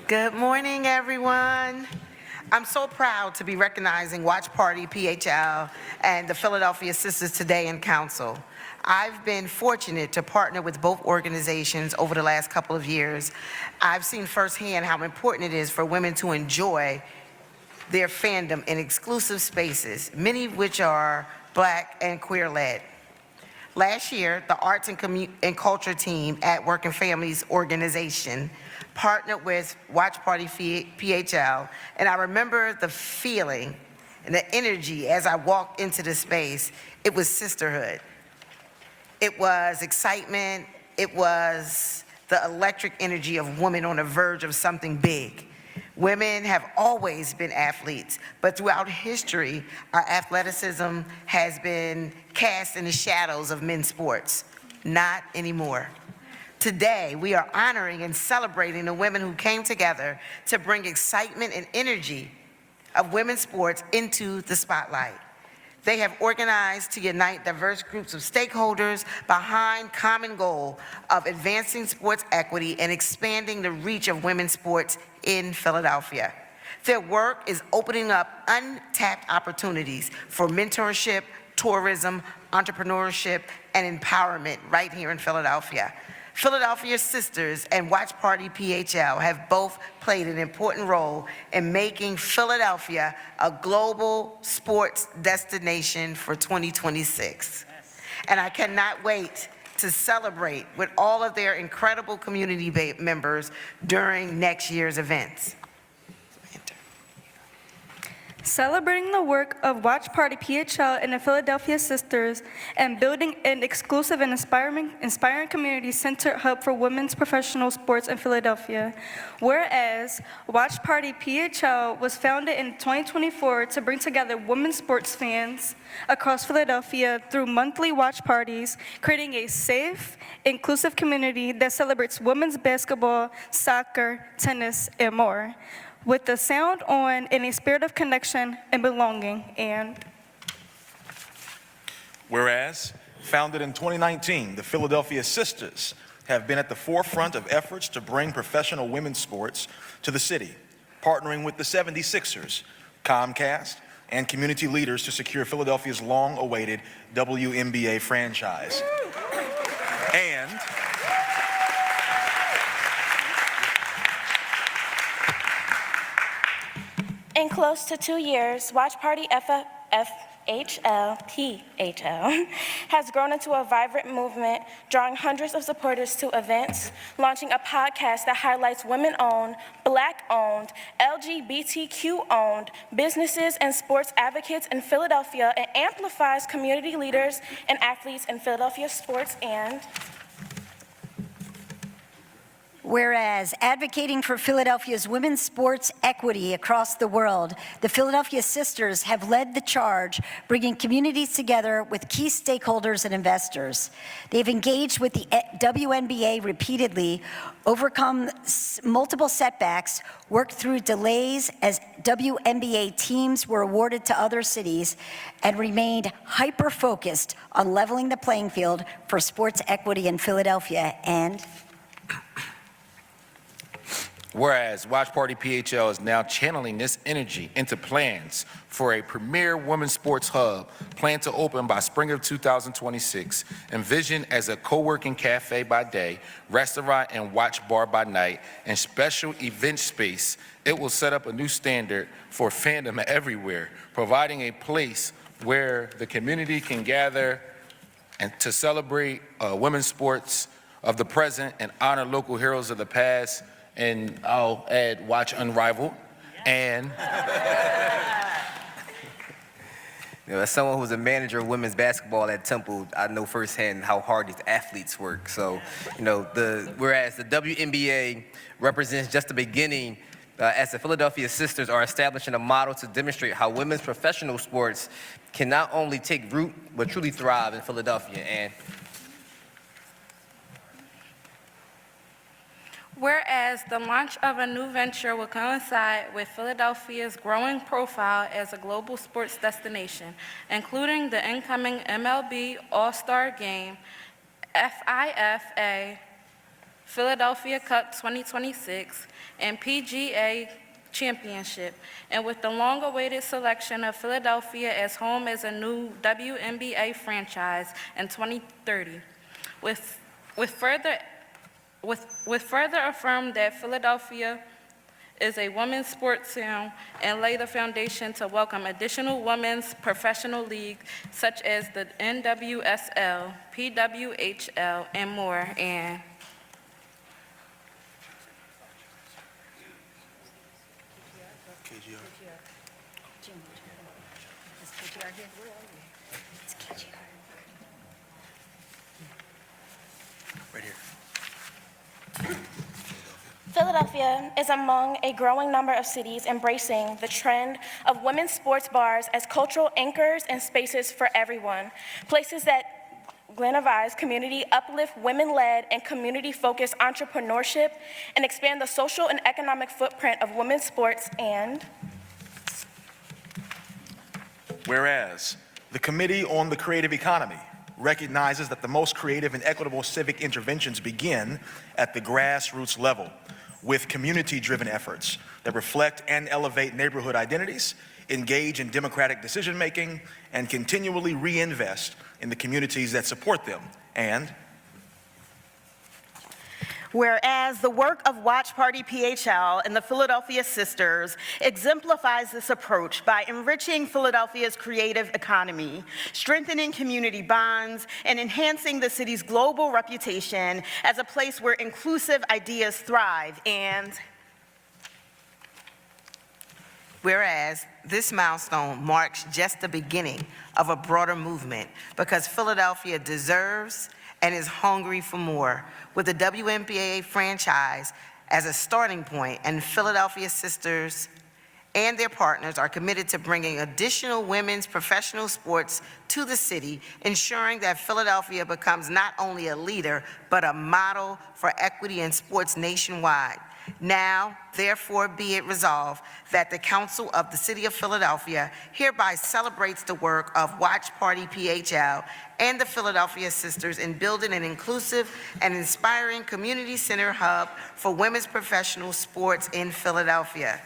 Good morning, everyone. I'm so proud to be recognizing Watch Party, PHL, and the Philadelphia Sisters today in council. I've been fortunate to partner with both organizations over the last couple of years. I've seen firsthand how important it is for women to enjoy their fandom in exclusive spaces, many of which are Black and queer-led. Last year, the Arts and Culture team at Work and Families organization partnered with Watch Party PHL, and I remember the feeling and the energy as I walked into the space. It was sisterhood. It was excitement. It was the electric energy of women on the verge of something big. Women have always been athletes, but throughout history, our athleticism has been cast in the shadows of men's sports. Not anymore. Today, we are honoring and celebrating the women who came together to bring excitement and energy of women's sports into the spotlight. They have organized to unite diverse groups of stakeholders behind common goal of advancing sports equity and expanding the reach of women's sports in Philadelphia. Their work is opening up untapped opportunities for mentorship, tourism, entrepreneurship, and empowerment right here in Philadelphia. Philadelphia Sisters and Watch Party PHL have both played an important role in making Philadelphia a global sports destination for 2026. And I cannot wait to celebrate with all of their incredible community members during next year's events. Celebrating the work of Watch Party PHL and the Philadelphia Sisters and building an exclusive and inspiring community-centered hub for women's professional sports in Philadelphia. Whereas Watch Party PHL was founded in 2024 to bring together women's sports fans across Philadelphia through monthly watch parties, creating a safe, inclusive community that celebrates women's basketball, soccer, tennis, and more, with the sound on in a spirit of connection and belonging. And whereas, founded in 2019, the Philadelphia Sisters have been at the forefront of efforts to bring professional women's sports to the city, partnering with the 76ers, Comcast, and community leaders to secure Philadelphia's long-awaited WNBA franchise. And in close to 2 years, Watch Party PHL has grown into a vibrant movement, drawing hundreds of supporters to events, launching a podcast that highlights women-owned, Black-owned, LGBTQ-owned businesses and sports advocates in Philadelphia, and amplifies community leaders and athletes in Philadelphia sports. And whereas, advocating for Philadelphia's women's sports equity across the world, the Philadelphia Sisters have led the charge, bringing communities together with key stakeholders and investors. They've engaged with the WNBA repeatedly, overcome multiple setbacks, worked through delays as WNBA teams were awarded to other cities, and remained hyper-focused on leveling the playing field for sports equity in Philadelphia. And whereas Watch Party PHL is now channeling this energy into plans for a premier women's sports hub planned to open by spring of 2026, envisioned as a co-working cafe by day, restaurant and watch bar by night, and special event space. It will set up a new standard for fandom everywhere, providing a place where the community can gather and to celebrate women's sports of the present and honor local heroes of the past. And I'll add, watch Unrivaled. And as someone who's a manager of women's basketball at Temple, I know firsthand how hard these athletes work. So, whereas the WNBA represents just the beginning, as the Philadelphia Sisters are establishing a model to demonstrate how women's professional sports can not only take root, but truly thrive in Philadelphia. And whereas the launch of a new venture will coincide with Philadelphia's growing profile as a global sports destination, including the incoming MLB All-Star Game, FIFA Philadelphia Cup 2026, and PGA Championship, and with the long-awaited selection of Philadelphia as home as a new WNBA franchise in 2030. With further affirm that Philadelphia is a women's sports town and lay the foundation to welcome additional women's professional leagues such as the NWSL, PWHL, and more, and Right here. Philadelphia is among a growing number of cities embracing the trend of women's sports bars as cultural anchors and spaces for everyone, places that glamorize community, uplift women-led and community-focused entrepreneurship, and expand the social and economic footprint of women's sports. And Whereas the Committee on the Creative Economy recognizes that the most creative and equitable civic interventions begin at the grassroots level with community-driven efforts that reflect and elevate neighborhood identities, engage in democratic decision-making, and continually reinvest in the communities that support them. And whereas the work of Watch Party PHL and the Philadelphia Sisters exemplifies this approach by enriching Philadelphia's creative economy, strengthening community bonds, and enhancing the city's global reputation as a place where inclusive ideas thrive. And whereas this milestone marks just the beginning of a broader movement because Philadelphia deserves and is hungry for more, with the WNBA franchise as a starting point, and Philadelphia Sisters and their partners are committed to bringing additional women's professional sports to the city, ensuring that Philadelphia becomes not only a leader, but a model for equity in sports nationwide. Now, therefore, be it resolved that the Council of the City of Philadelphia hereby celebrates the work of Watch Party PHL and the Philadelphia Sisters in building an inclusive and inspiring community center hub for women's professional sports in Philadelphia.